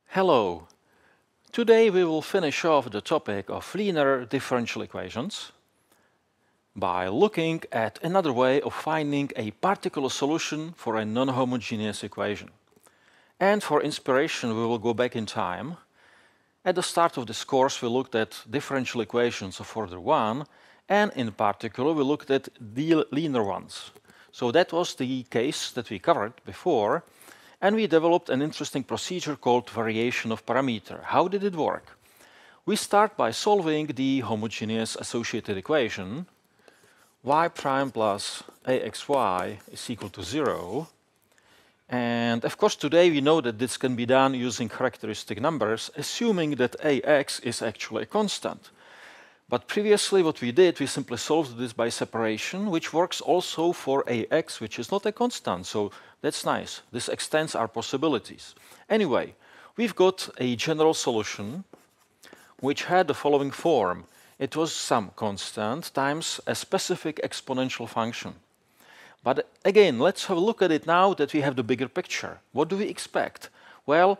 Hello. Today we will finish off the topic of linear differential equations by looking at another way of finding a particular solution for a non-homogeneous equation. And for inspiration, we will go back in time. At the start of this course, we looked at differential equations of order 1, and in particular, we looked at the linear ones. So that was the case that we covered before. And we developed an interesting procedure called variation of parameter. How did it work? We start by solving the homogeneous associated equation, y prime plus axy is equal to 0. And of course, today we know that this can be done using characteristic numbers, assuming that ax is actually a constant. But previously what we did, we simply solved this by separation, which works also for ax, which is not a constant. So that's nice. This extends our possibilities. Anyway, we've got a general solution which had the following form. It was some constant times a specific exponential function. But again, let's have a look at it now that we have the bigger picture. What do we expect? Well,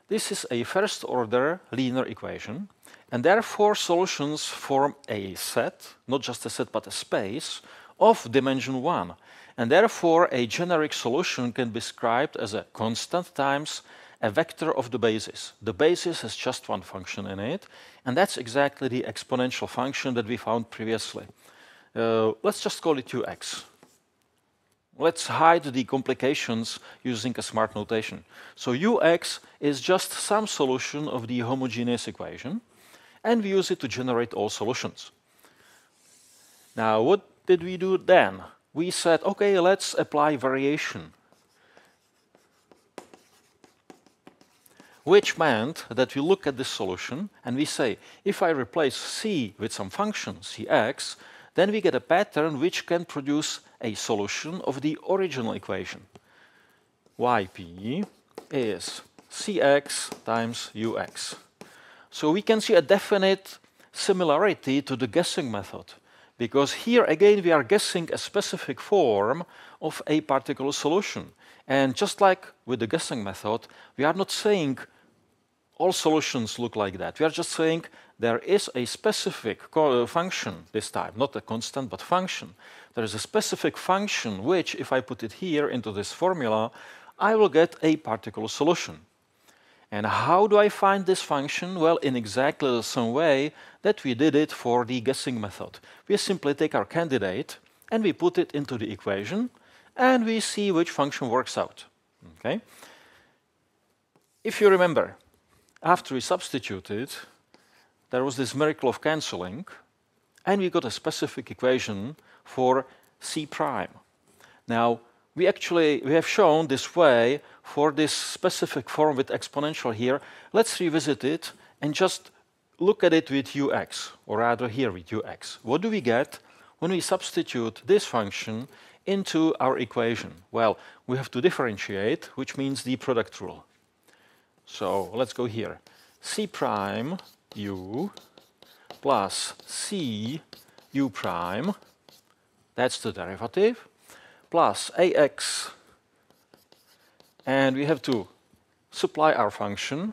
this is a first-order linear equation. And therefore, solutions form a set, not just a set, but a space, of dimension 1. And therefore, a generic solution can be described as a constant times a vector of the basis. The basis has just one function in it, and that's exactly the exponential function that we found previously. Let's just call it ux. Let's hide the complications using a smart notation. So ux is just some solution of the homogeneous equation, and we use it to generate all solutions. Now, what did we do then? We said, okay, let's apply variation, which meant that we look at this solution and we say, if I replace c with some function, cx, then we get a pattern which can produce a solution of the original equation. yp is cx times ux. So we can see a definite similarity to the guessing method, because here again we are guessing a specific form of a particular solution. And just like with the guessing method, we are not saying all solutions look like that. We are just saying there is a specific function this time, not a constant, but function. There is a specific function which, if I put it here into this formula, I will get a particular solution. And how do I find this function? Well, in exactly the same way that we did it for the guessing method. We simply take our candidate and we put it into the equation and we see which function works out. Okay? If you remember, after we substituted, there was this miracle of cancelling and we got a specific equation for c prime. Now, we have shown this way for this specific form with exponential here. Let's revisit it and just look at it with ux, or rather here with ux. What do we get when we substitute this function into our equation? Well, we have to differentiate, which means the product rule. So let's go here. C prime u plus c u prime, that's the derivative, plus ax, and we have to supply our function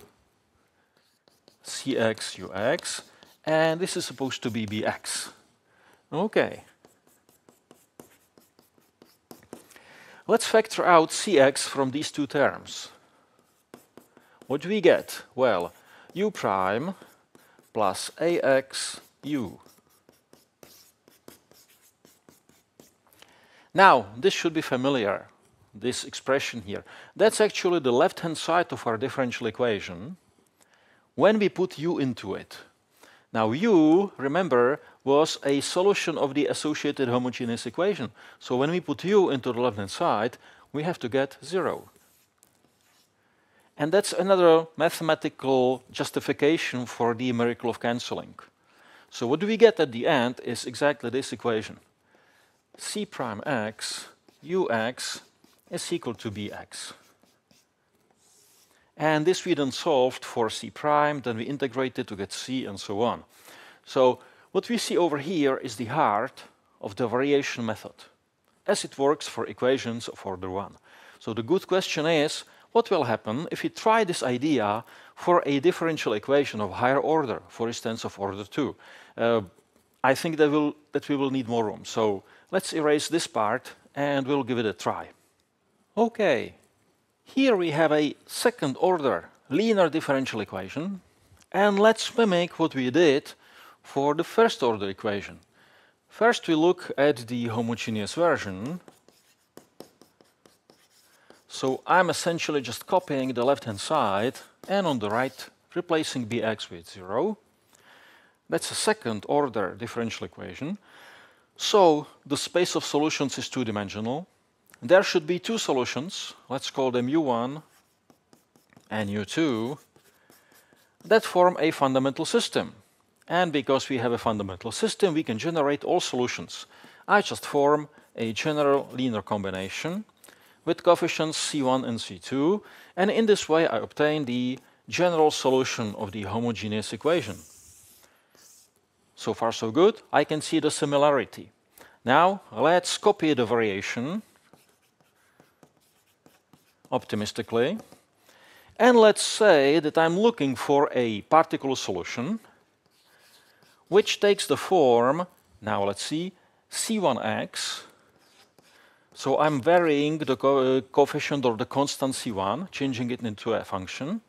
cx ux, and this is supposed to be bx. Okay. Let's factor out cx from these two terms. What do we get? Well, u prime plus ax u. Now, this should be familiar, this expression here. That's actually the left-hand side of our differential equation when we put u into it. Now, u, remember, was a solution of the associated homogeneous equation. So when we put u into the left-hand side, we have to get 0. And that's another mathematical justification for the miracle of cancelling. So what do we get at the end is exactly this equation. C prime x ux is equal to bx. And this we then solved for c prime, then we integrated to get c and so on. So what we see over here is the heart of the variation method, as it works for equations of order 1. So the good question is, what will happen if we try this idea for a differential equation of higher order, for instance of order 2? I think that we will need more room. So let's erase this part and we'll give it a try. Okay, here we have a second order linear differential equation, and let's mimic what we did for the first order equation. First we look at the homogeneous version. So I'm essentially just copying the left-hand side and on the right replacing bx with 0. That's a second order differential equation. So the space of solutions is two-dimensional. There should be two solutions, let's call them u1 and u2, that form a fundamental system. And because we have a fundamental system, we can generate all solutions. I just form a general linear combination with coefficients c1 and c2, and in this way I obtain the general solution of the homogeneous equation. So far so good. I can see the similarity. Now let's copy the variation optimistically, and let's say that I'm looking for a particular solution which takes the form, now let's see, c1x. So I'm varying the coefficient or the constant c1, changing it into a function,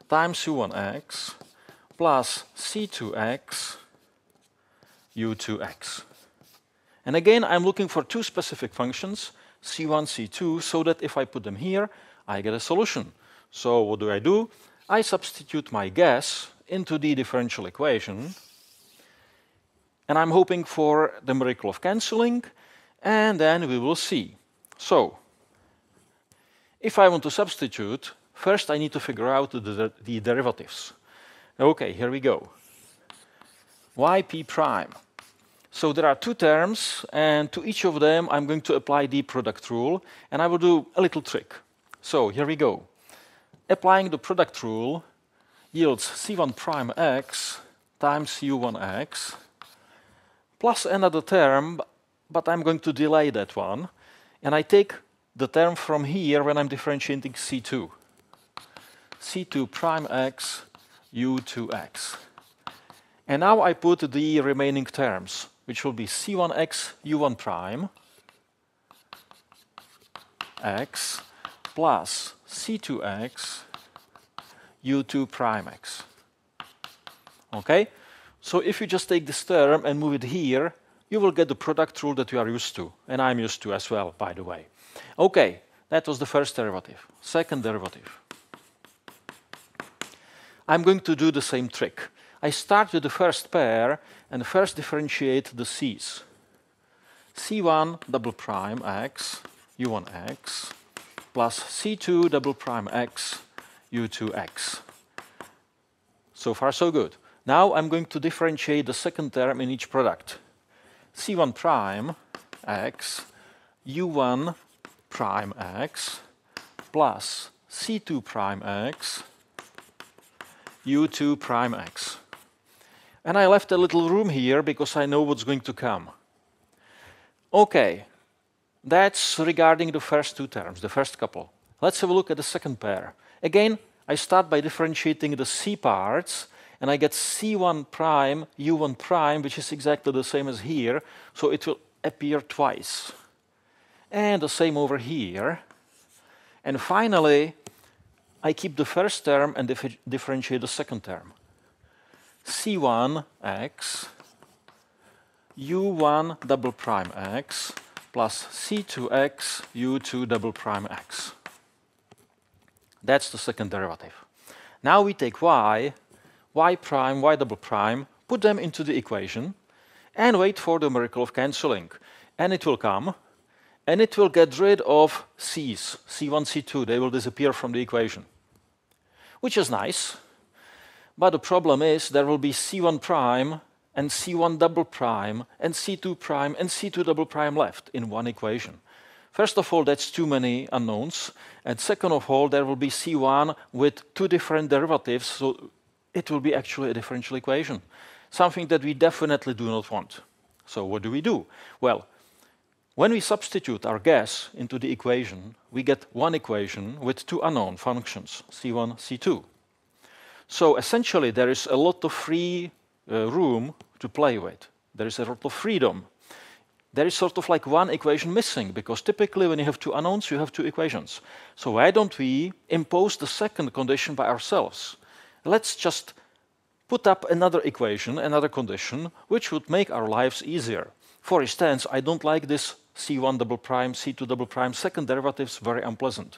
times u1x plus c2x u2x. And again, I'm looking for two specific functions, c1, c2, so that if I put them here, I get a solution. So what do? I substitute my guess into the differential equation, and I'm hoping for the miracle of cancelling, and then we will see. So, if I want to substitute, first I need to figure out the derivatives. Okay, here we go. yp prime. So there are two terms, and to each of them I'm going to apply the product rule, and I will do a little trick. So here we go. Applying the product rule yields c1 prime x times u1x plus another term, but I'm going to delay that one, and I take the term from here when I'm differentiating c2. c2 prime x u2x. And now I put the remaining terms, which will be c1x u1 prime x plus c2x u2 prime x. Okay? So if you just take this term and move it here, you will get the product rule that you are used to, and I'm used to as well, by the way. Okay, that was the first derivative. Second derivative. I'm going to do the same trick. I start with the first pair and first differentiate the c's. c1 double prime x u1x plus c2 double prime x u2x. So far so good. Now I'm going to differentiate the second term in each product. c1 prime x u1 prime x plus c2 prime x u2 prime x. And I left a little room here because I know what's going to come. Okay, that's regarding the first two terms, the first couple. Let's have a look at the second pair. Again, I start by differentiating the c parts, and I get c1 prime u1 prime, which is exactly the same as here, so it will appear twice. And the same over here. And finally, I keep the first term and differentiate the second term. c1 x u1 double prime x plus c2x u2 double prime x. That's the second derivative. Now we take y prime, y double prime, put them into the equation, and wait for the miracle of cancelling. And it will come, and it will get rid of c's, c1, c2. They will disappear from the equation, which is nice. But the problem is there will be c1 prime and c1 double prime and c2 prime and c2 double prime left in one equation. First of all, that's too many unknowns. And second of all, there will be c1 with two different derivatives, so it will be actually a differential equation, something that we definitely do not want. So what do? Well, When we substitute our guess into the equation, we get one equation with two unknown functions, c1, c2. So essentially, there is a lot of free room to play with. There is a lot of freedom. There is sort of like one equation missing, because typically when you have two unknowns, you have two equations. So why don't we impose the second condition by ourselves? Let's just put up another equation, another condition, which would make our lives easier. For instance, I don't like this c1 double prime, c2 double prime second derivatives, very unpleasant.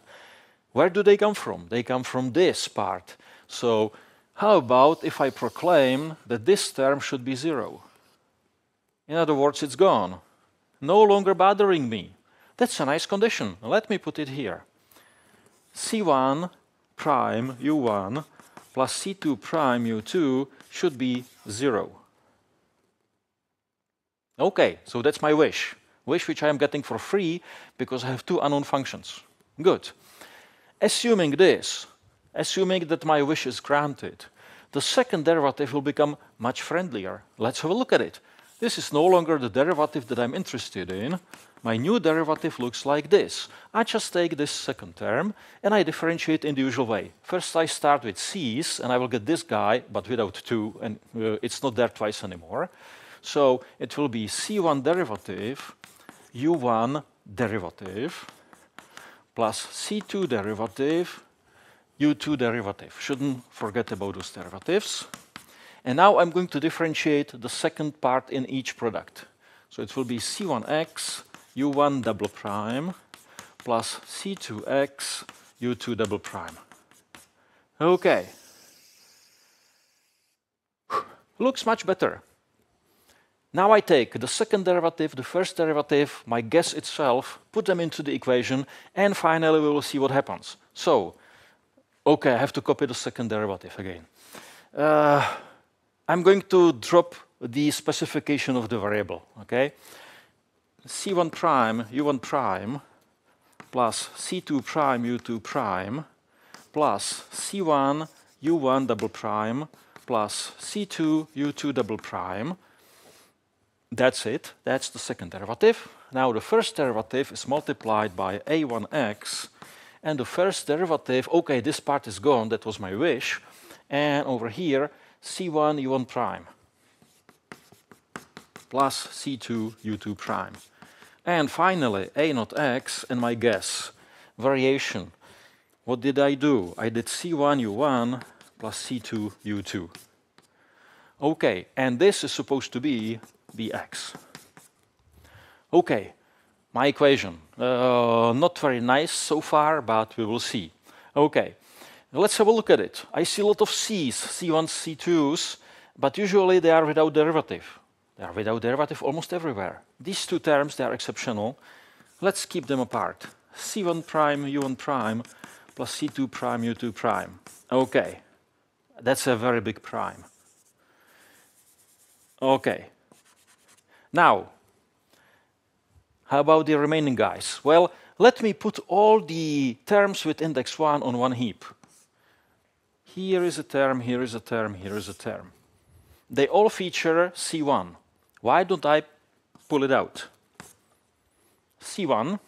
Where do they come from? They come from this part. So how about if I proclaim that this term should be 0? In other words, it's gone. No longer bothering me. That's a nice condition. Let me put it here. c1 prime u1 plus c2 prime u2 should be 0. Okay, so that's my wish. Wish which I am getting for free because I have two unknown functions. Good. Assuming this, assuming that my wish is granted, the second derivative will become much friendlier. Let's have a look at it. This is no longer the derivative that I'm interested in. My new derivative looks like this. I just take this second term and I differentiate in the usual way. First I start with c's and I will get this guy, but without 2, and it's not there twice anymore. So it will be c1 derivative, u1 derivative, plus c2 derivative, u2 derivative. Shouldn't forget about those derivatives. And now I'm going to differentiate the second part in each product. So it will be c1x, u1 double prime, plus c2x, u2 double prime. Okay. Looks much better. Now I take the second derivative, the first derivative, my guess itself, put them into the equation, and finally we will see what happens. So, okay, I have to copy the second derivative again. I'm going to drop the specification of the variable, okay? c1 prime, u1 prime, plus c2 prime, u2 prime, plus c1, u1 double prime, plus c2, u2 double prime. That's it. That's the second derivative. Now the first derivative is multiplied by a1x, and the first derivative, okay, this part is gone, that was my wish, and over here, c1 u1 prime plus c2 u2 prime. And finally, a naught x and my guess, variation. What did I do? I did c1 u1 plus c2 u2. Okay, and this is supposed to be bx. Okay, my equation. Not very nice so far, but we will see. Okay. Let's have a look at it. I see a lot of c's, c1s, c2s, but usually they are without derivative. They are without derivative almost everywhere. These two terms, they are exceptional. Let's keep them apart. c1 prime, u1 prime, plus c2 prime, u2 prime. Okay, that's a very big prime. Okay. Now, how about the remaining guys? Well, let me put all the terms with index 1 on one heap. Here is a term, here is a term, here is a term. They all feature C1. Why don't I pull it out? C1,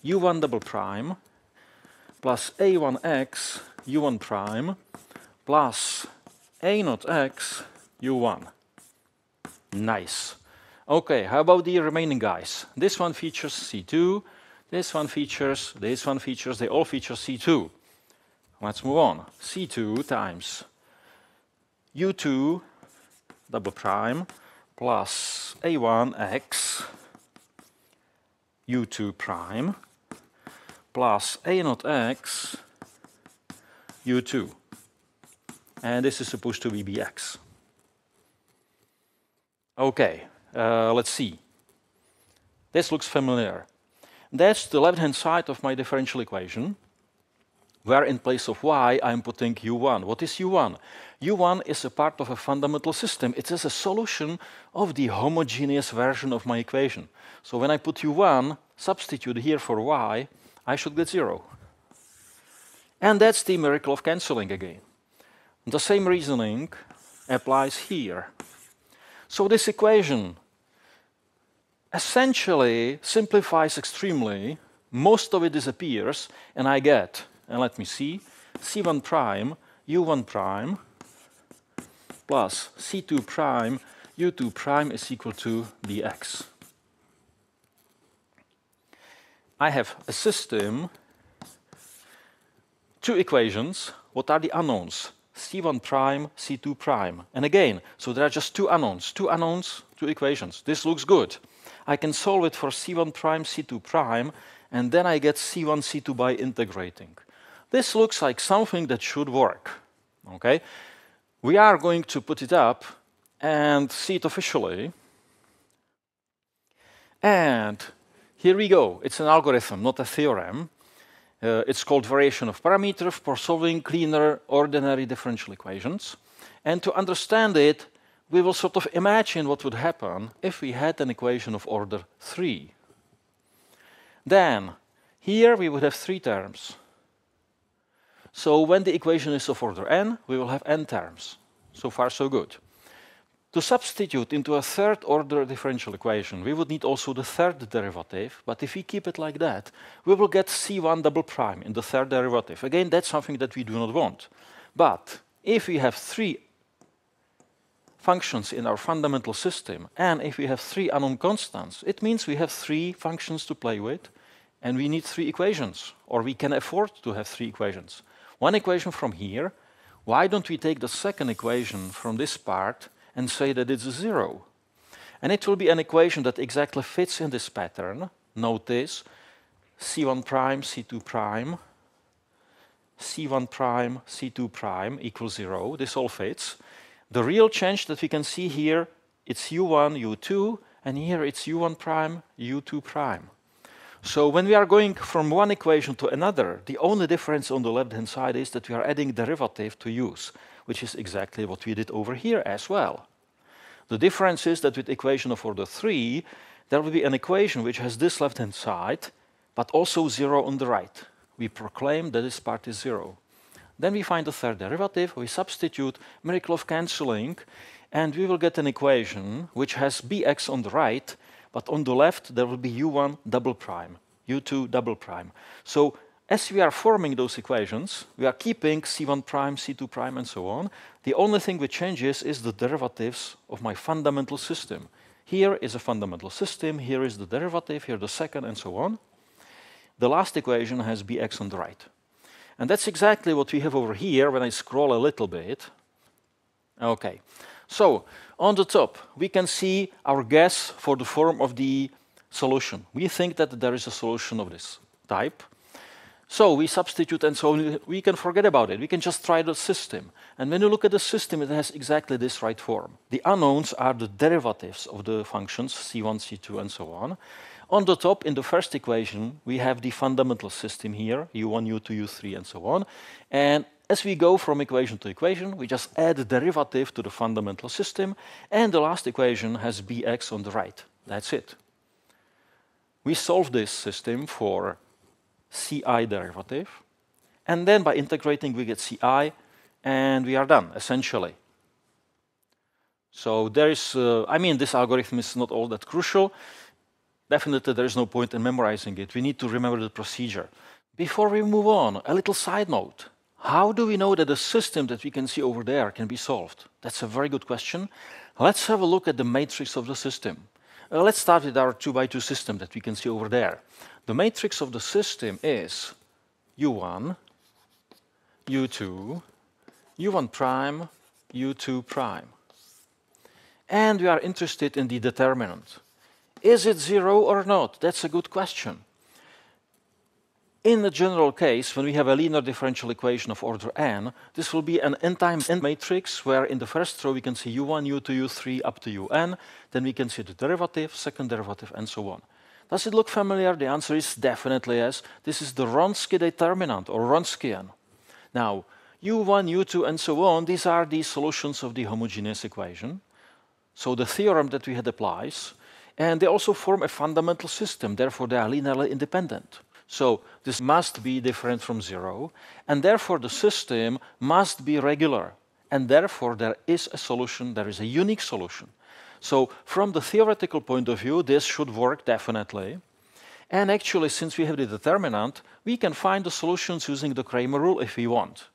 U1 double prime, plus A1x, U1 prime, plus A naught x, U1. Nice. Okay, how about the remaining guys? This one features C2, this one features, they all feature C2. Let's move on. C2 times U2 double prime plus A1x U2 prime plus A naught x U2. And this is supposed to be bx. Okay, let's see. This looks familiar. That's the left-hand side of my differential equation, where in place of y, I'm putting u1. What is u1? u1 is a part of a fundamental system. It is a solution of the homogeneous version of my equation. So when I put u1, substitute here for y, I should get 0. And that's the miracle of cancelling again. The same reasoning applies here. So this equation essentially simplifies extremely. Most of it disappears, and I get, and let me see, C1 prime, U1 prime, plus C2 prime, U2 prime is equal to dx. I have a system, two equations. What are the unknowns? C1 prime, C2 prime. And again, so there are just two unknowns, two equations. This looks good. I can solve it for C1 prime, C2 prime, and then I get C1, C2 by integrating. This looks like something that should work. Okay? We are going to put it up and see it officially. And here we go. It's an algorithm, not a theorem. It's called variation of parameter for solving cleaner ordinary differential equations. And to understand it, we will sort of imagine what would happen if we had an equation of order 3. Then, here we would have 3 terms. So when the equation is of order n, we will have n terms. So far, so good. To substitute into a third order differential equation, we would need also the third derivative, but if we keep it like that, we will get C1 double prime in the third derivative. Again, that's something that we do not want. But if we have 3 functions in our fundamental system, and if we have 3 unknown constants, it means we have 3 functions to play with, and we need 3 equations, or we can afford to have 3 equations. One equation from here. Why don't we take the second equation from this part and say that it's 0? And it will be an equation that exactly fits in this pattern. Notice C1 prime, C2 prime, C1 prime, C2 prime equals 0. This all fits. The real change that we can see here, it's U1, U2, and here it's U1 prime, U2 prime. So when we are going from one equation to another, the only difference on the left-hand side is that we are adding derivative to use, which is exactly what we did over here as well. The difference is that with equation of order 3, there will be an equation which has this left-hand side, but also 0 on the right. We proclaim that this part is 0. Then we find the third derivative, we substitute miracle of cancelling, and we will get an equation which has bx on the right, but on the left there will be u1 double prime, u2 double prime. So as we are forming those equations, we are keeping c1 prime, c2 prime, and so on. The only thing which changes is the derivatives of my fundamental system. Here is a fundamental system, here is the derivative, here the second, and so on. The last equation has bx on the right. And that's exactly what we have over here when I scroll a little bit. Okay, so on the top, we can see our guess for the form of the solution. We think that there is a solution of this type. So we substitute, and so we can forget about it. We can just try the system. And when you look at the system, it has exactly this right form. The unknowns are the derivatives of the functions, c1, c2, and so on. On the top, in the first equation, we have the fundamental system here, u1, u2, u3, and so on. And as we go from equation to equation, we just add the derivative to the fundamental system, and the last equation has bx on the right. That's it. We solve this system for ci derivative, and then by integrating we get ci, and we are done, essentially. So there is, I mean, this algorithm is not all that crucial. Definitely there is no point in memorizing it. We need to remember the procedure. Before we move on, a little side note. How do we know that the system that we can see over there can be solved? That's a very good question. Let's have a look at the matrix of the system. Let's start with our 2x2 system that we can see over there. The matrix of the system is u1, u2, u1 prime, u2 prime. And we are interested in the determinant. Is it 0 or not? That's a good question. In the general case, when we have a linear differential equation of order n, this will be an n times n matrix where in the first row we can see u1, u2, u3 up to un, then we can see the derivative, second derivative, and so on. Does it look familiar? The answer is definitely yes. This is the Wronski determinant, or Wronskian. Now, u1, u2, and so on, these are the solutions of the homogeneous equation. So the theorem that we had applies, and they also form a fundamental system, therefore they are linearly independent. So this must be different from 0, and therefore the system must be regular, and therefore there is a solution, there is a unique solution. So from the theoretical point of view, this should work definitely. And actually, since we have the determinant, we can find the solutions using the Kramer rule if we want.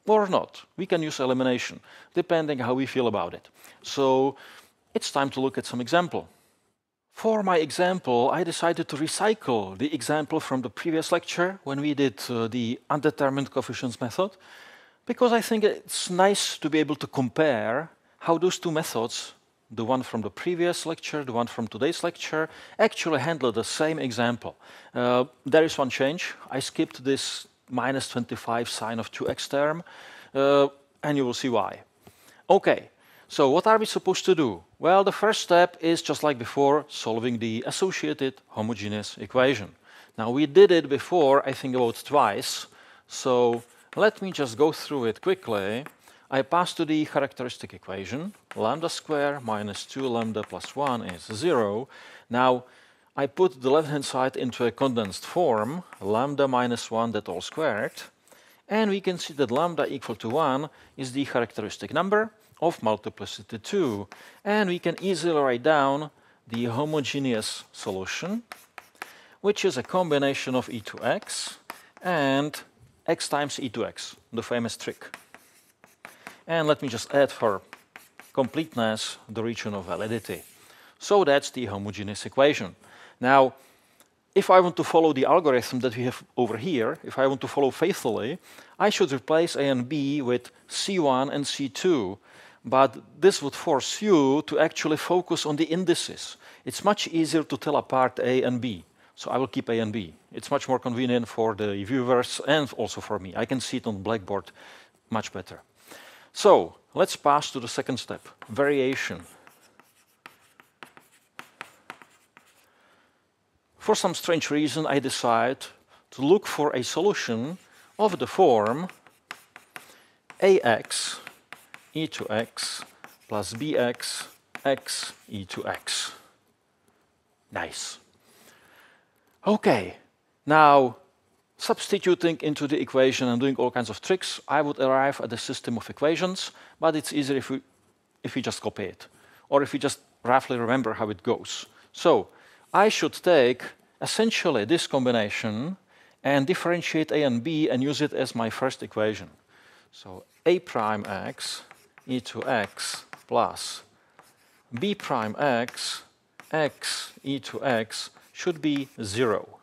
Or not. We can use elimination, depending how we feel about it. So it's time to look at some example. For my example, I decided to recycle the example from the previous lecture when we did the undetermined coefficients method, because I think it's nice to be able to compare how those two methods, the one from the previous lecture, the one from today's lecture, actually handle the same example. There is one change. I skipped this minus 25 sine of 2x term, and you will see why. Okay, so what are we supposed to do? Well, the first step is, just like before, solving the associated homogeneous equation. Now, we did it before, I think about twice, so let me just go through it quickly. I pass to the characteristic equation, lambda square minus 2 lambda plus 1 is 0. Now, I put the left-hand side into a condensed form, lambda minus 1 that all squared, and we can see that lambda equal to 1 is the characteristic number of multiplicity 2, and we can easily write down the homogeneous solution, which is a combination of e to x and x times e to x, the famous trick. And let me just add for completeness the region of validity. So that's the homogeneous equation. Now, if I want to follow the algorithm that we have over here, if I want to follow faithfully, I should replace a and b with c1 and c2. But this would force you to actually focus on the indices. It's much easier to tell apart a and b. So I will keep a and b. It's much more convenient for the viewers and also for me. I can see it on Blackboard much better. So let's pass to the second step, variation. For some strange reason, I decide to look for a solution of the form ax e to x plus bx x e to x. Nice. Okay, now substituting into the equation and doing all kinds of tricks, I would arrive at a system of equations, but it's easier if we just copy it, or if we just roughly remember how it goes. So I should take essentially this combination and differentiate a and b and use it as my first equation. So a prime x e to x plus b prime x x e to x should be 0.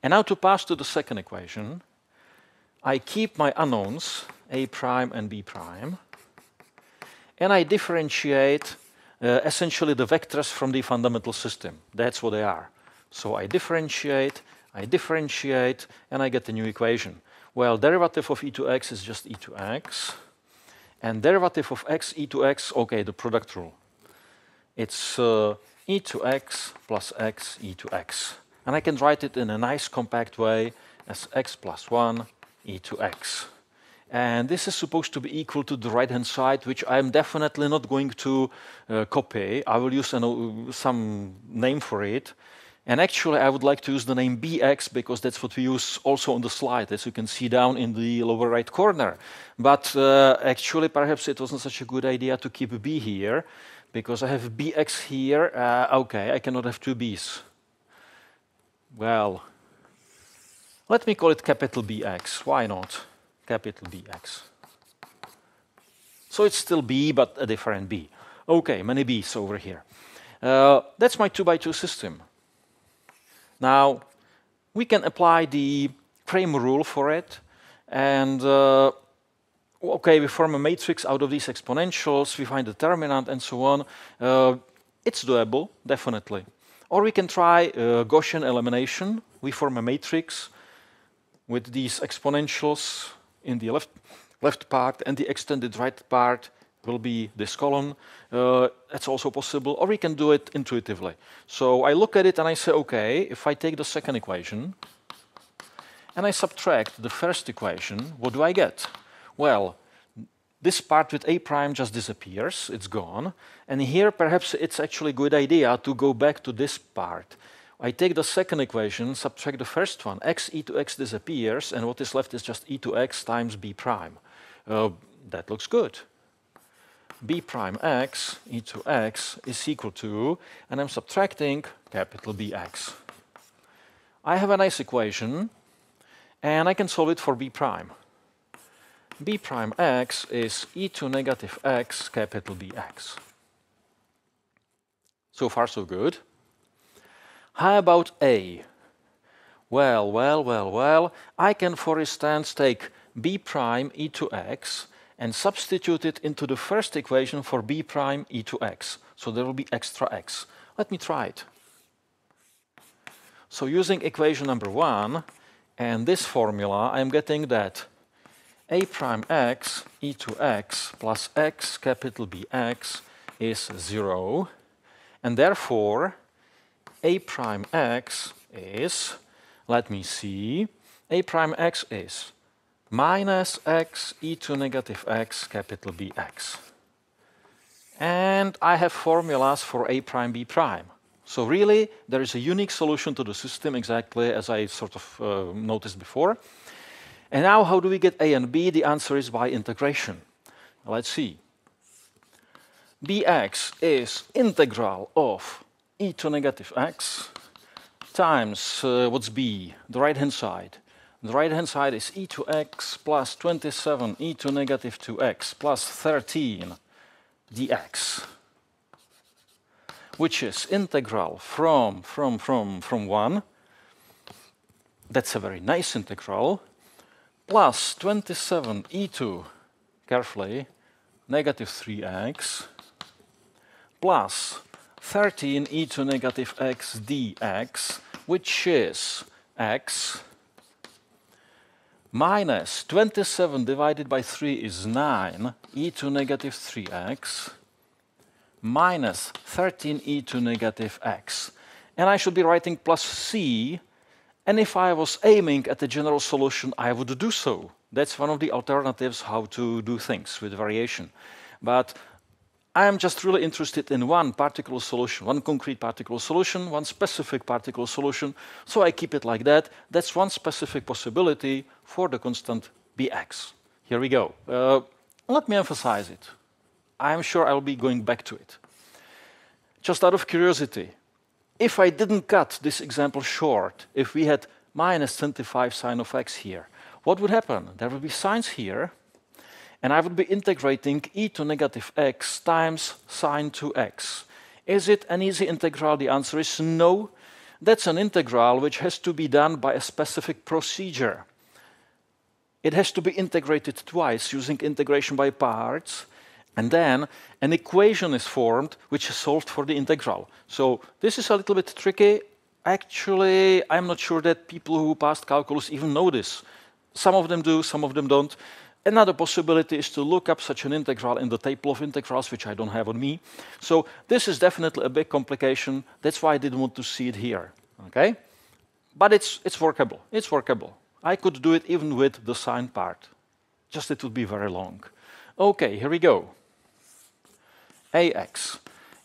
And now to pass to the second equation, I keep my unknowns, a prime and b prime, and I differentiate essentially the vectors from the fundamental system. That's what they are. So I differentiate, and I get the new equation. Well, derivative of e to x is just e to x, and derivative of x e to x, okay, the product rule. It's e to x plus x e to x. And I can write it in a nice compact way as x plus 1 e to x. And this is supposed to be equal to the right-hand side, which I'm definitely not going to copy. I will use some name for it. And actually, I would like to use the name bx because that's what we use also on the slide, as you can see down in the lower right corner. But actually, perhaps it wasn't such a good idea to keep b here, because I have bx here. Okay, I cannot have two b's. Well, let me call it capital BX. Why not? Capital BX. So it's still B, but a different B. Okay, many B's over here. That's my 2x2 system. Now, we can apply the Kramer rule for it. And, okay, we form a matrix out of these exponentials. We find the determinant and so on. It's doable, definitely. Or we can try Gaussian elimination. We form a matrix with these exponentials in the left part, and the extended right part will be this column. That's also possible. Or we can do it intuitively. So I look at it and I say, okay, if I take the second equation and I subtract the first equation, what do I get? Well, this part with a prime just disappears, it's gone. And here perhaps it's actually a good idea to go back to this part. I take the second equation, subtract the first one, x e to x disappears, and what is left is just e to x times b prime. That looks good. b prime x e to x is equal to, and I'm subtracting capital Bx. I have a nice equation, and I can solve it for b prime. B prime x is e to negative x capital Bx. So far, so good. How about a? Well, I can, for instance, take b prime e to x and substitute it into the first equation for b prime e to x. So there will be extra x. Let me try it. So using equation number 1 and this formula, I'm getting that a prime x e to x plus x capital Bx is 0. And therefore, a prime x is, let me see, a prime x is minus x e to negative x capital Bx. And I have formulas for a prime b prime. So really, there is a unique solution to the system, exactly as I sort of noticed before. And now, how do we get a and b? The answer is by integration. Let's see. Bx is integral of e to negative x times, what's b? The right-hand side. The right-hand side is e to x plus 27 e to negative 2x plus 13 dx, which is integral from 1, that's a very nice integral, plus 27 e to, carefully, negative 3x, plus 13 e to negative x dx, which is x, minus 27 divided by 3 is 9, e to negative 3x, minus 13 e to negative x. And I should be writing plus c, and if I was aiming at a general solution, I would do so. That's one of the alternatives how to do things with variation. But I am just really interested in one particular solution, one concrete particular solution, one specific particular solution, so I keep it like that. That's one specific possibility for the constant Bx. Here we go. Let me emphasize it. I'm sure I'll be going back to it. Just out of curiosity, if I didn't cut this example short, if we had minus 25 sine of x here, what would happen? There would be sines here, and I would be integrating e to negative x times sine 2x. Is it an easy integral? The answer is no. That's an integral which has to be done by a specific procedure. It has to be integrated twice using integration by parts, and then an equation is formed which is solved for the integral. So this is a little bit tricky. Actually, I'm not sure that people who passed calculus even know this. Some of them do, some of them don't. Another possibility is to look up such an integral in the table of integrals, which I don't have on me. So this is definitely a big complication. That's why I didn't want to see it here. Okay? But it's workable. It's workable. I could do it even with the sine part. Just it would be very long. Okay, here we go. Ax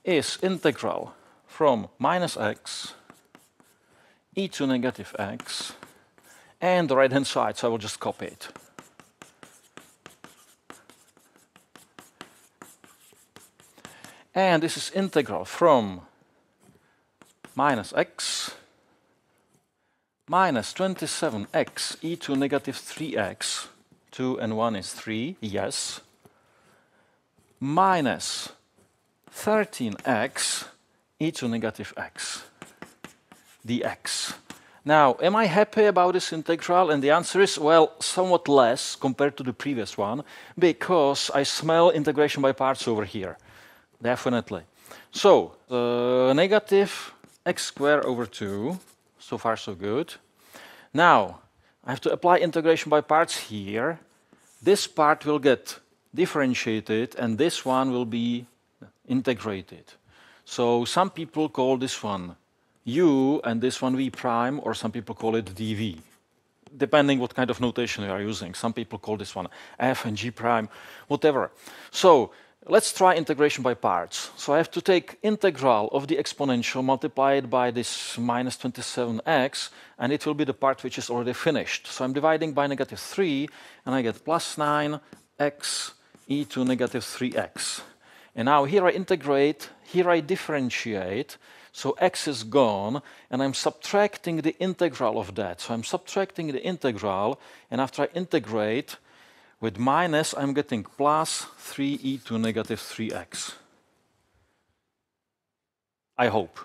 is integral from minus x e to negative x and the right-hand side, so I will just copy it. And this is integral from minus x minus 27x e to negative 3x, 2 and 1 is 3, yes, minus 13x e to negative x dx. Now, am I happy about this integral? And the answer is, well, somewhat less compared to the previous one, because I smell integration by parts over here. Definitely. So, negative x squared over 2, so far so good. Now, I have to apply integration by parts here. This part will get differentiated, and this one will be integrated. So, some people call this one u and this one v prime, or some people call it dv, depending what kind of notation you are using. Some people call this one f and g prime, whatever. So, let's try integration by parts. So I have to take integral of the exponential multiplied by this minus 27x, and it will be the part which is already finished. So I'm dividing by negative 3, and I get plus 9x e to negative 3x. And now here I integrate, here I differentiate, so x is gone, and I'm subtracting the integral of that. So I'm subtracting the integral, and after I integrate with minus, I'm getting plus 3e to negative 3x. I hope.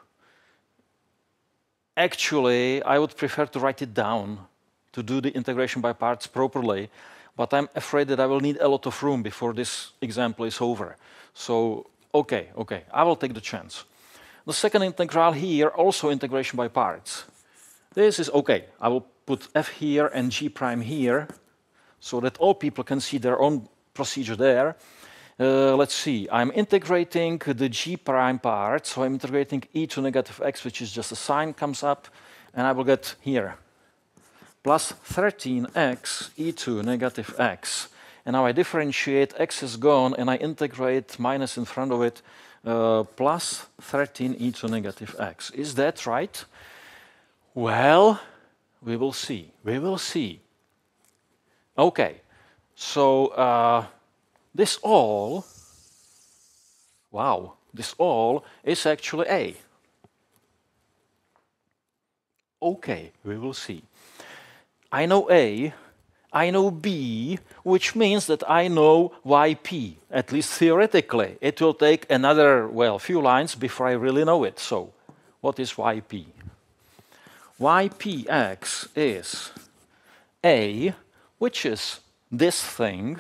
Actually, I would prefer to write it down to do the integration by parts properly, but I'm afraid that I will need a lot of room before this example is over. So, okay, I will take the chance. The second integral here, also integration by parts. This is okay. I will put f here and g prime here, so that all people can see their own procedure there. Let's see, I'm integrating the g prime part, so I'm integrating e to negative x, which is just a sign comes up, and I will get here plus 13x e to negative x. And now I differentiate, x is gone, and I integrate minus in front of it, plus 13 e to negative x. Is that right? Well, we will see. We will see. Okay, so this all, wow, this all is actually A. Okay, we will see. I know A, I know B, which means that I know yp, at least theoretically. It will take another, well, few lines before I really know it. So, what is yp? Ypx is A, which is this thing,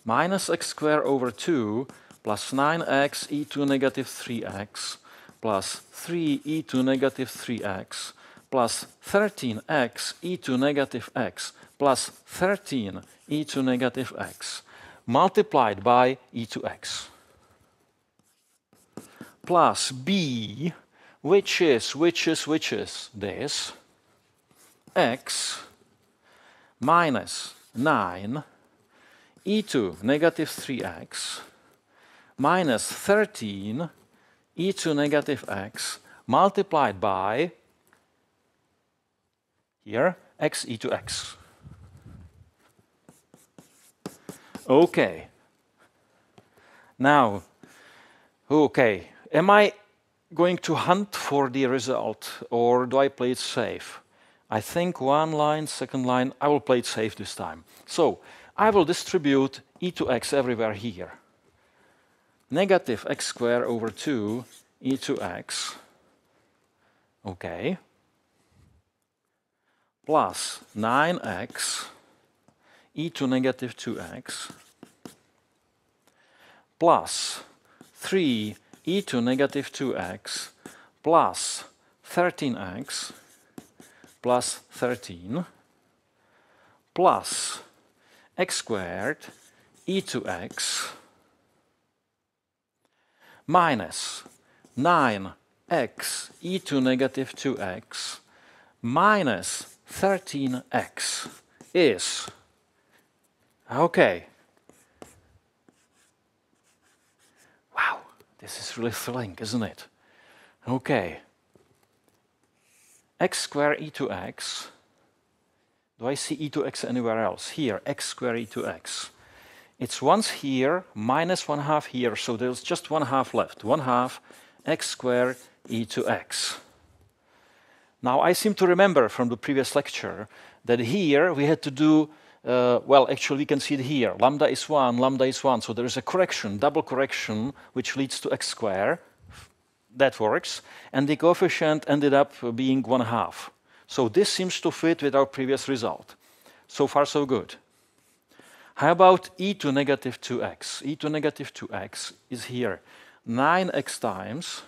minus x squared over 2 plus 9x e to negative 3x plus 3 e to negative 3x plus 13x e to negative x plus 13 e to negative x multiplied by e to x. Plus b, which is this, x minus 9 e to negative 3x minus 13 e to negative x multiplied by, here, x e to x. Okay. Now, okay, am I going to hunt for the result, or do I play it safe? I think one line, second line, I will play it safe this time. So, I will distribute e to x everywhere here. Negative x squared over 2 e to x, okay, plus 9x e to negative 2x plus 3 e to negative 2x plus 13x plus 13 plus x squared e to x minus 9x e to negative 2x minus 13x is, okay, wow, this is really thrilling, isn't it? Okay, x squared e to x, do I see e to x anywhere else? Here, x squared e to x. It's once here, minus 1/2 here, so there's just 1/2 left. 1/2 x squared e to x. Now, I seem to remember from the previous lecture that here we had to do, well, actually we can see it here. Lambda is 1, lambda is 1. So there is a correction, double correction, which leads to x squared. That works. And the coefficient ended up being 1/2. So this seems to fit with our previous result. So far, so good. How about e to negative 2x? E to negative 2x is here 9x times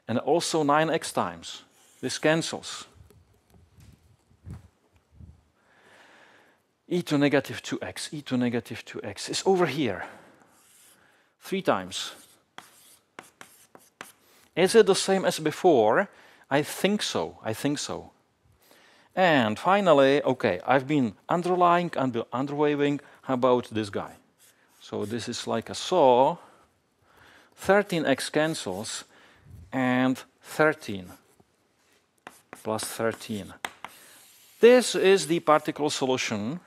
and also 9x times. This cancels. E to negative 2x, e to negative 2x is over here 3 times. Is it the same as before? I think so. I think so. And finally, okay, I've been underlying and underwaving. How about this guy? So this is like a saw. 13x cancels, and 13 plus 13. This is the particle solution.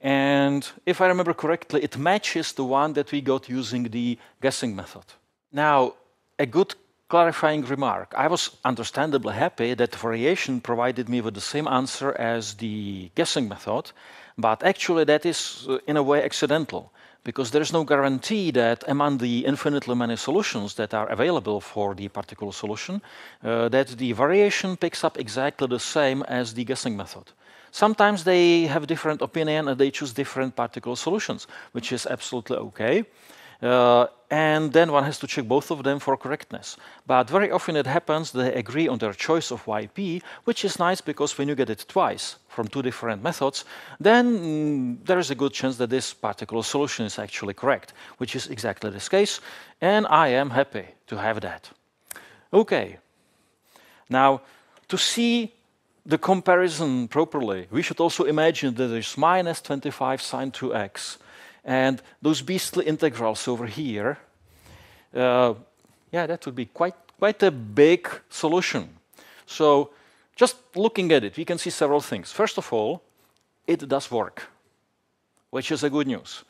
And if I remember correctly, it matches the one that we got using the guessing method. Now, a good clarifying remark. I was understandably happy that variation provided me with the same answer as the guessing method, but actually that is in a way accidental, because there is no guarantee that among the infinitely many solutions that are available for the particular solution, that the variation picks up exactly the same as the guessing method. Sometimes they have different opinion and they choose different particular solutions, which is absolutely okay. And then one has to check both of them for correctness. But very often it happens they agree on their choice of YP, which is nice because when you get it twice from two different methods, then there is a good chance that this particular solution is actually correct, which is exactly this case. And I am happy to have that. Okay. Now, to see the comparison properly, we should also imagine that there's minus 25 sine 2x. And those beastly integrals over here, yeah, that would be quite a big solution. So just looking at it, we can see several things. First of all, it does work, which is a good news.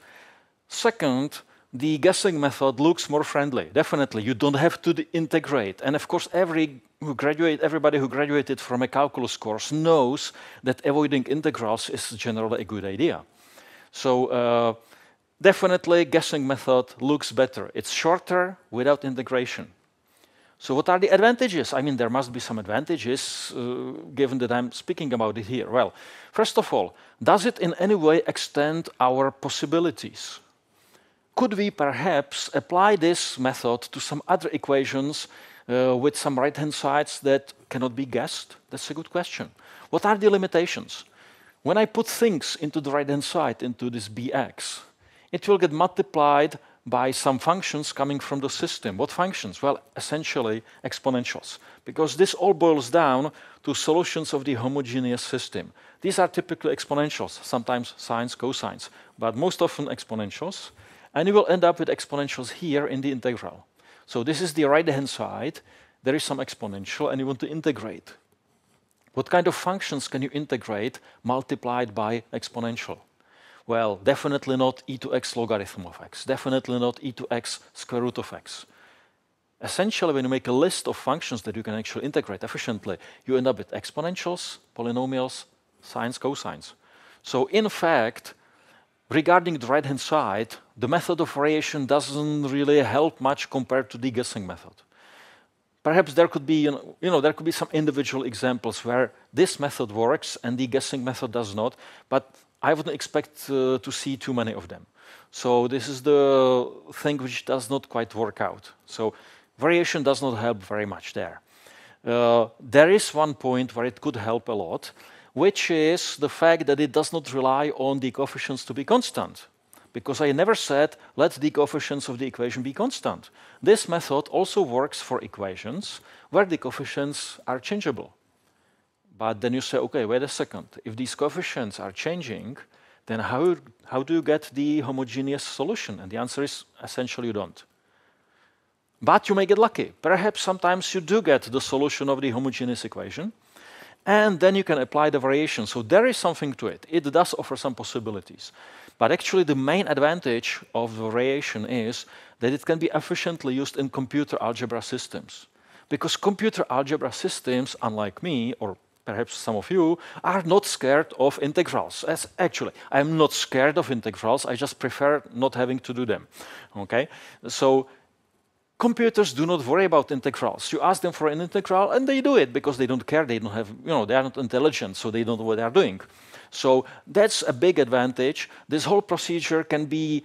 Second, the guessing method looks more friendly. Definitely, you don't have to integrate. And of course, everybody who graduated from a calculus course knows that avoiding integrals is generally a good idea. So definitely, guessing method looks better. It's shorter without integration. So what are the advantages? I mean, there must be some advantages, given that I'm speaking about it here. Well, first of all, does it in any way extend our possibilities? Could we perhaps apply this method to some other equations with some right-hand sides that cannot be guessed? That's a good question. What are the limitations? When I put things into the right-hand side, into this bx, it will get multiplied by some functions coming from the system. What functions? Well, essentially exponentials, because this all boils down to solutions of the homogeneous system. These are typically exponentials, sometimes sines, cosines, but most often exponentials. And you will end up with exponentials here in the integral. So this is the right-hand side. There is some exponential, and you want to integrate. What kind of functions can you integrate multiplied by exponential? Well, definitely not e to x logarithm of x. Definitely not e to x square root of x. Essentially, when you make a list of functions that you can actually integrate efficiently, you end up with exponentials, polynomials, sines, cosines. So in fact, regarding the right-hand side, the method of variation doesn't really help much compared to the guessing method. Perhaps there could be, there could be some individual examples where this method works and the guessing method does not, but I wouldn't expect to see too many of them. So this is the thing which does not quite work out. So variation does not help very much there. There is one point where it could help a lot, which is the fact that it does not rely on the coefficients to be constant. Because I never said, let the coefficients of the equation be constant. This method also works for equations where the coefficients are changeable. But then you say, okay, wait a second. If these coefficients are changing, then how do you get the homogeneous solution? And the answer is essentially you don't. But you may get lucky. Perhaps sometimes you do get the solution of the homogeneous equation, and then you can apply the variation. So there is something to it. It does offer some possibilities. But actually the main advantage of the variation is that it can be efficiently used in computer algebra systems. Because computer algebra systems, unlike me, or perhaps some of you, are not scared of integrals. Actually, I'm not scared of integrals. I just prefer not having to do them. Okay? So computers do not worry about integrals. You ask them for an integral, and they do it because they don't care. They don't have, they are not intelligent, so they don't know what they are doing. So that's a big advantage. This whole procedure can be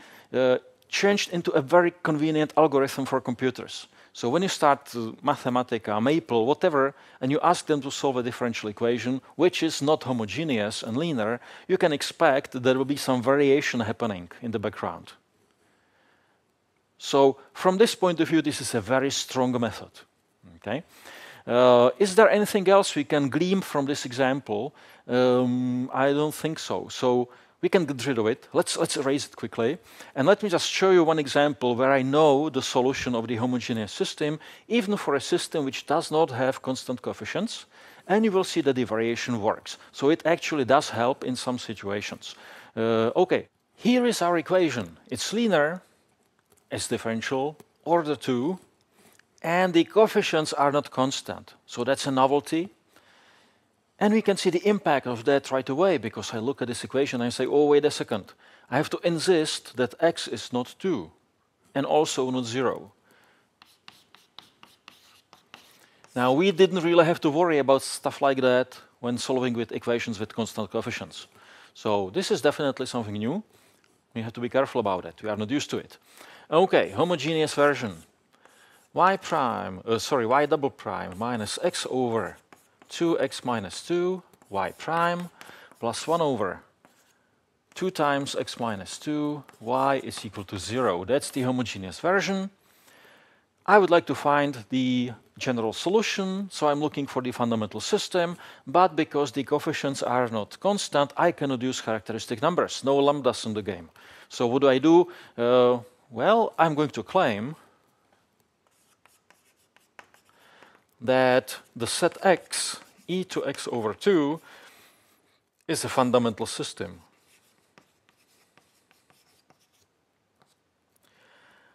changed into a very convenient algorithm for computers. So when you start Mathematica, Maple, whatever, and you ask them to solve a differential equation, which is not homogeneous and linear, you can expect that there will be some variation happening in the background. So from this point of view, this is a very strong method. Okay? Is there anything else we can glean from this example? I don't think so. So we can get rid of it. Let's erase it quickly. And let me just show you one example where I know the solution of the homogeneous system, even for a system which does not have constant coefficients. And you will see that the variation works. So it actually does help in some situations. Okay, here is our equation. It's linear, it's differential, order 2, and the coefficients are not constant. So that's a novelty. And we can see the impact of that right away, because I look at this equation and I say, oh, wait a second. I have to insist that x is not 2, and also not 0. Now, we didn't really have to worry about stuff like that when solving with equations with constant coefficients. So this is definitely something new. We have to be careful about it. We are not used to it. Okay, homogeneous version. Y double prime minus x over 2x minus 2, y prime, plus 1 over 2 times x minus 2, y is equal to 0. That's the homogeneous version. I would like to find the general solution, so I'm looking for the fundamental system, but because the coefficients are not constant, I cannot use characteristic numbers. No lambdas in the game. So what do? Well, I'm going to claim that the set x, e to x over 2, is a fundamental system.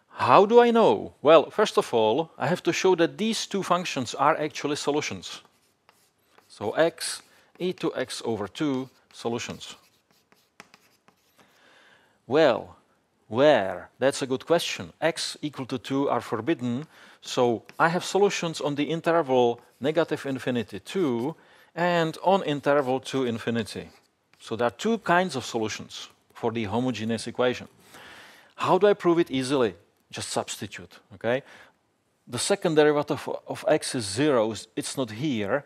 How do I know? Well, first of all, I have to show that these two functions are actually solutions. So x, e to x over 2, solutions. Well, where? That's a good question. X equal to 2 are forbidden, so I have solutions on the interval negative infinity 2 and on interval to infinity. So there are two kinds of solutions for the homogeneous equation. How do I prove it easily? Just substitute, okay? The second derivative of x is 0, it's not here.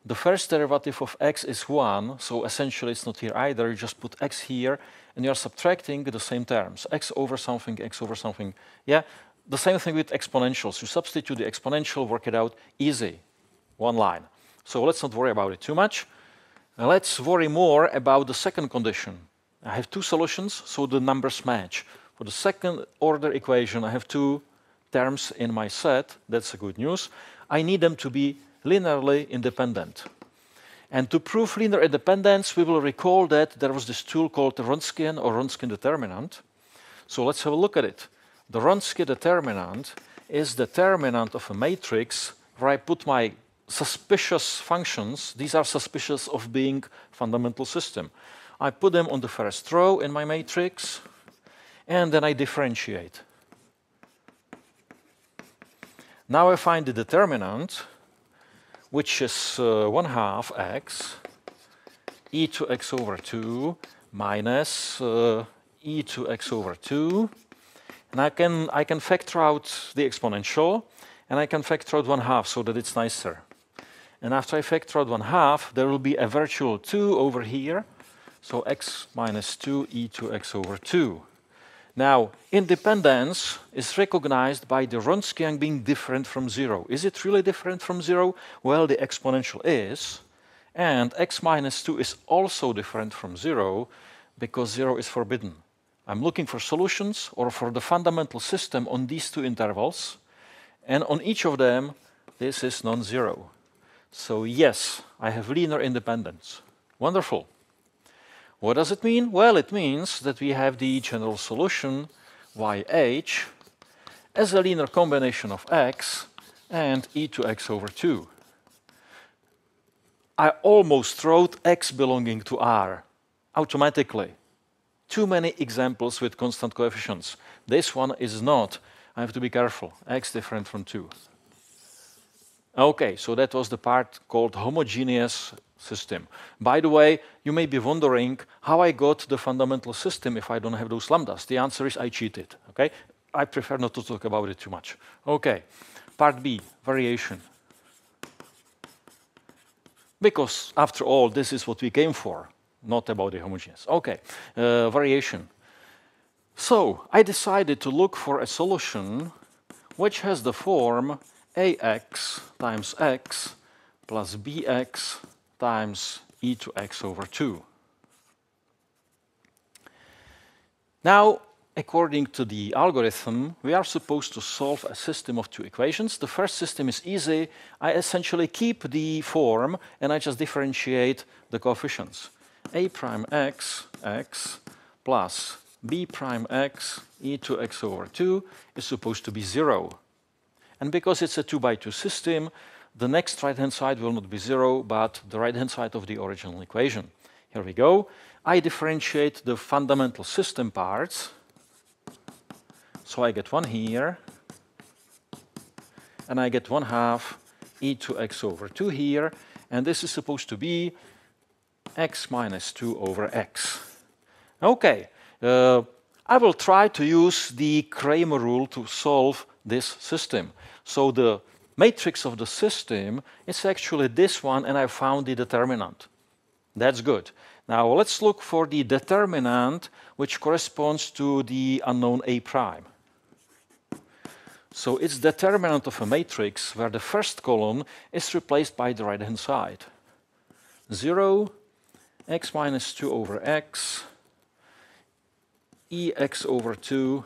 The first derivative of x is 1, so essentially it's not here either. You just put x here, and you're subtracting the same terms. X over something, yeah? The same thing with exponentials. You substitute the exponential, work it out, easy. One line. So let's not worry about it too much. Now let's worry more about the second condition. I have two solutions, so the numbers match. For the second order equation, I have two terms in my set. That's the good news. I need them to be linearly independent. And to prove linear independence, we will recall that there was this tool called the Wronskian or Wronskian determinant. So let's have a look at it. The Wronskian determinant is the determinant of a matrix where I put my suspicious functions. These are suspicious of being fundamental system. I put them on the first row in my matrix, and then I differentiate. Now I find the determinant, which is 1/2 x e to x over 2 minus e to x over 2. And I can factor out the exponential, and I can factor out 1/2 so that it's nicer. And after I factor out 1/2, there will be a virtual 2 over here. So x minus 2 e to x over 2. Now, independence is recognized by the Wronskian being different from 0. Is it really different from 0? Well, the exponential is. And x minus 2 is also different from 0 because 0 is forbidden. I'm looking for solutions or for the fundamental system on these two intervals. And on each of them, this is non-zero. So yes, I have linear independence. Wonderful. What does it mean? Well, it means that we have the general solution, YH, as a linear combination of x and e to x over 2. I almost wrote x belonging to R automatically. Too many examples with constant coefficients. This one is not. I have to be careful. X different from 2. Okay, so that was the part called homogeneous system. By the way, you may be wondering how I got the fundamental system if I don't have those lambdas. The answer is I cheated. Okay, I prefer not to talk about it too much. Okay, part B, variation. Because after all, this is what we came for, not about the homogeneous. Okay, variation. So I decided to look for a solution which has the form ax times x plus bx times e to x over 2. Now, according to the algorithm, we are supposed to solve a system of two equations. The first system is easy. I essentially keep the form and I just differentiate the coefficients. a prime x, x, plus b prime x e to x over 2 is supposed to be 0. And because it's a 2 by 2 system, the next right-hand side will not be 0, but the right-hand side of the original equation. Here we go. I differentiate the fundamental system parts. So I get 1 here, and I get 1/2 e to x over 2 here, and this is supposed to be x minus 2 over x. Okay, I will try to use the Kramer rule to solve this system. So the matrix of the system is actually this one, and I found the determinant. That's good. Now let's look for the determinant which corresponds to the unknown a prime. So it's determinant of a matrix where the first column is replaced by the right-hand side. 0, x minus 2 over x, ex over 2,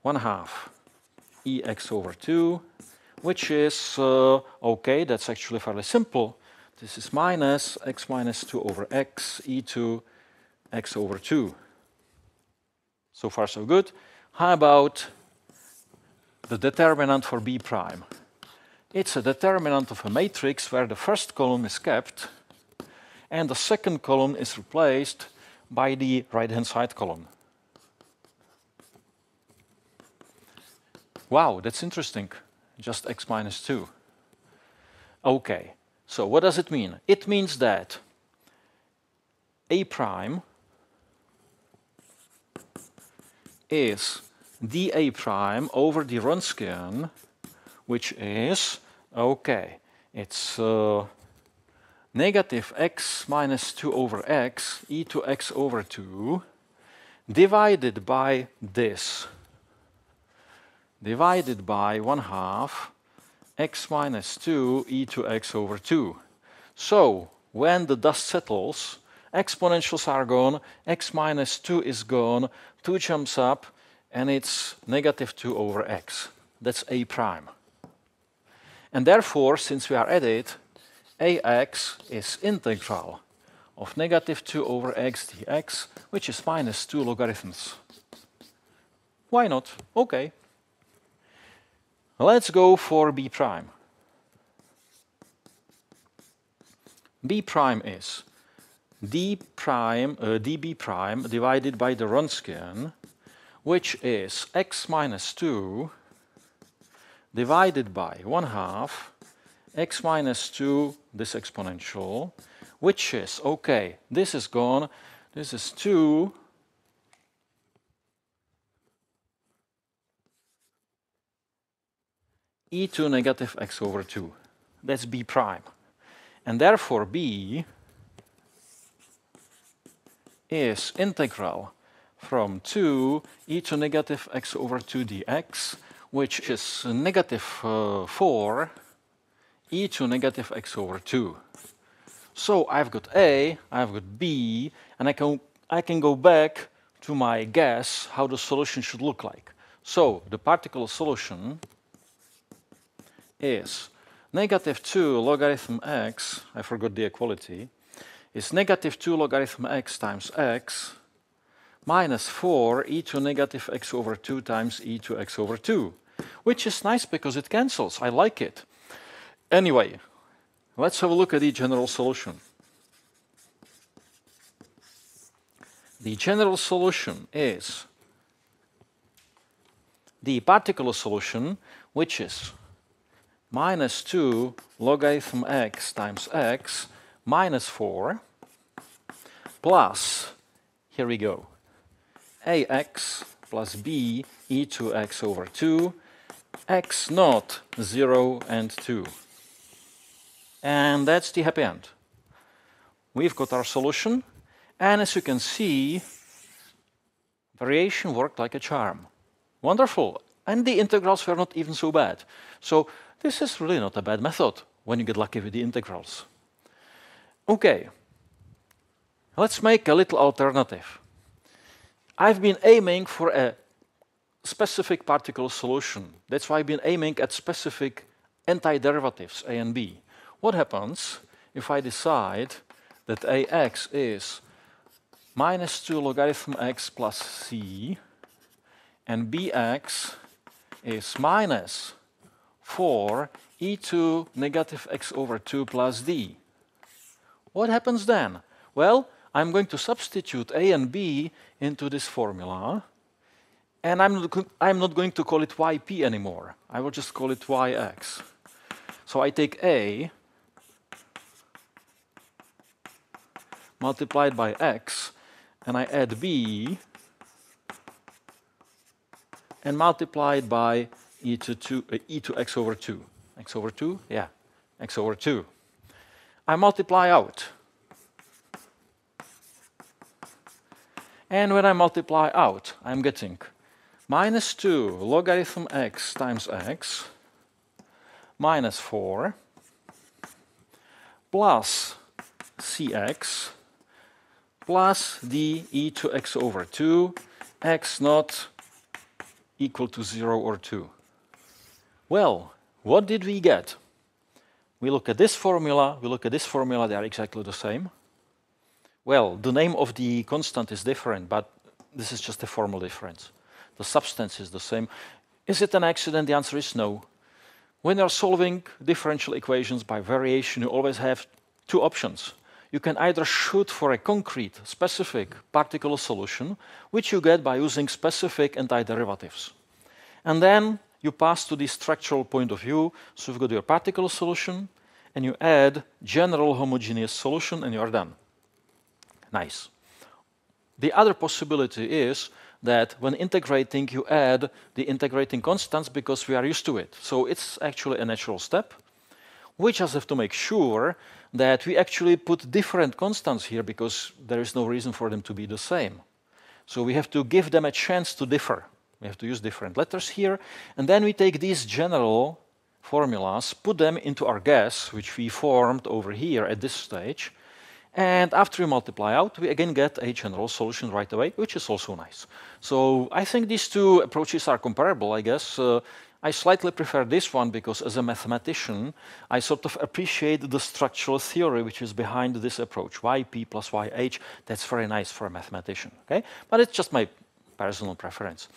1/2 ex over 2, which is, okay, that's actually fairly simple. This is minus x minus 2 over x e to x over 2. So far so good. How about the determinant for b prime? It's a determinant of a matrix where the first column is kept and the second column is replaced by the right-hand side column. Wow, that's interesting. Just x minus 2. Okay, so what does it mean? It means that a prime is dA prime over the Wronskian, which is, okay, it's negative x minus 2 over x e to x over 2 divided by this, divided by 1/2 x minus 2 e to x over 2. So when the dust settles, exponentials are gone, x minus 2 is gone, 2 jumps up, and it's negative 2 over x. That's a prime. And therefore, since we are at it, ax is integral of negative 2 over x dx, which is minus 2 logarithms. Why not? Okay. Let's go for b prime. b prime is db prime divided by the Wronskian, which is x minus 2 divided by 1/2 x minus 2, this exponential, which is, okay, this is gone, this is 2 e to negative x over 2. That's b prime. And therefore b is integral from 2 e to negative x over 2 dx, which is negative 4 e to negative x over 2. So I've got A, I've got B, and I can go back to my guess how the solution should look like. So the particular solution is negative 2 logarithm x, I forgot the equality, is negative 2 logarithm x times x minus 4 e to negative x over 2 times e to x over 2, which is nice because it cancels. I like it. Anyway, let's have a look at the general solution. The general solution is the particular solution, which is minus 2 logarithm x times x minus 4 plus, here we go, ax plus b e to x over 2, x naught, 0 and 2. And that's the happy end. We've got our solution, and as you can see, variation worked like a charm. Wonderful. And the integrals were not even so bad. So this is really not a bad method when you get lucky with the integrals. Okay, let's make a little alternative. I've been aiming for a specific particular solution. That's why I've been aiming at specific antiderivatives, a and b. What happens if I decide that ax is minus 2 logarithm x plus c, and bx is minus 4 e to negative x over 2 plus d. What happens then? Well, I'm going to substitute a and b into this formula, and I'm not going to call it yp anymore. I will just call it yx. So I take a multiplied by x, and I add b, and multiplied by e to x over 2. X over 2? Yeah, x over 2. I multiply out. And when I multiply out, I'm getting minus 2 logarithm x times x minus 4 plus cx plus d e to x over 2, x not equal to 0 or 2. Well, what did we get? We look at this formula, they are exactly the same. Well, the name of the constant is different, but this is just a formal difference. The substance is the same. Is it an accident? The answer is no. When you're solving differential equations by variation, you always have two options. You can either shoot for a concrete, specific particular solution, which you get by using specific antiderivatives. And then you pass to the structural point of view, so you've got your particular solution, and you add general homogeneous solution, and you're done. Nice. The other possibility is that when integrating, you add the integrating constants because we are used to it. So it's actually a natural step. We just have to make sure that we actually put different constants here because there is no reason for them to be the same. So we have to give them a chance to differ. We have to use different letters here. And then we take these general formulas, put them into our guess, which we formed over here at this stage. And after we multiply out, we again get a general solution right away, which is also nice. So I think these two approaches are comparable, I guess. I slightly prefer this one because as a mathematician, I sort of appreciate the structural theory which is behind this approach. Yp plus yh, that's very nice for a mathematician, okay? But it's just my personal preference.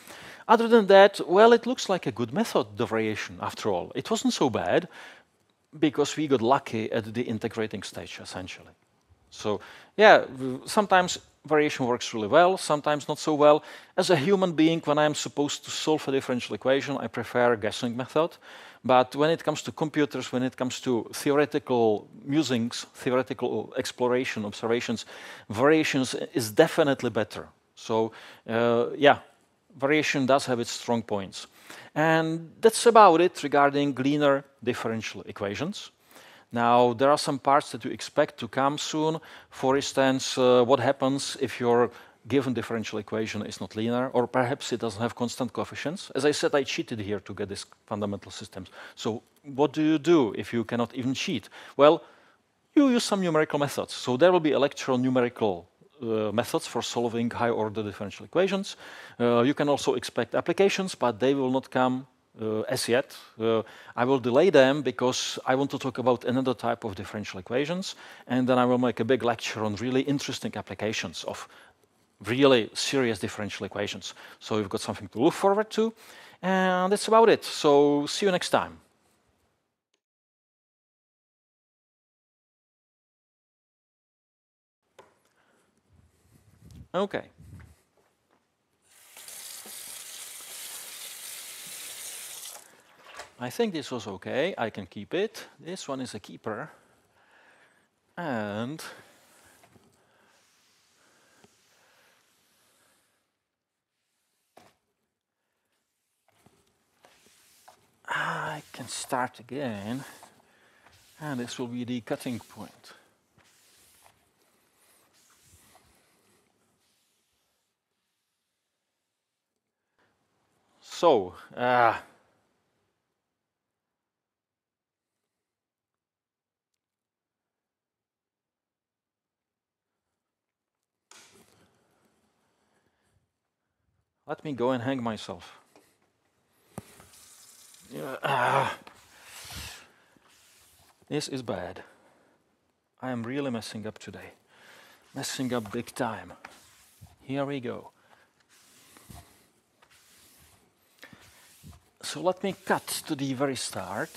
Other than that, well, it looks like a good method, the variation, after all. It wasn't so bad because we got lucky at the integrating stage, essentially. So, yeah, sometimes variation works really well, sometimes not so well. As a human being, when I'm supposed to solve a differential equation, I prefer guessing method. But when it comes to computers, when it comes to theoretical musings, theoretical exploration, observations, variations is definitely better. So, yeah, variation does have its strong points. And that's about it regarding linear differential equations. Now, there are some parts that you expect to come soon. For instance, what happens if your given differential equation is not linear, or perhaps it doesn't have constant coefficients? As I said, I cheated here to get these fundamental systems. So what do you do if you cannot even cheat? Well, you use some numerical methods. So there will be electronumerical methods for solving high-order differential equations. You can also expect applications, but they will not come as yet. I will delay them because I want to talk about another type of differential equations, and then I will make a big lecture on really interesting applications of really serious differential equations. So you've got something to look forward to, and that's about it. So see you next time. Okay. I think this was okay. I can keep it. This one is a keeper. And I can start again. And this will be the cutting point. So, let me go and hang myself. This is bad. I am really messing up today. Messing up big time. Here we go. So let me cut to the very start,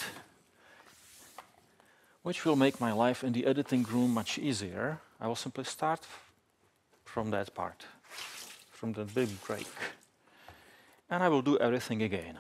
which will make my life in the editing room much easier. I will simply start from that part, from the big break. And I will do everything again.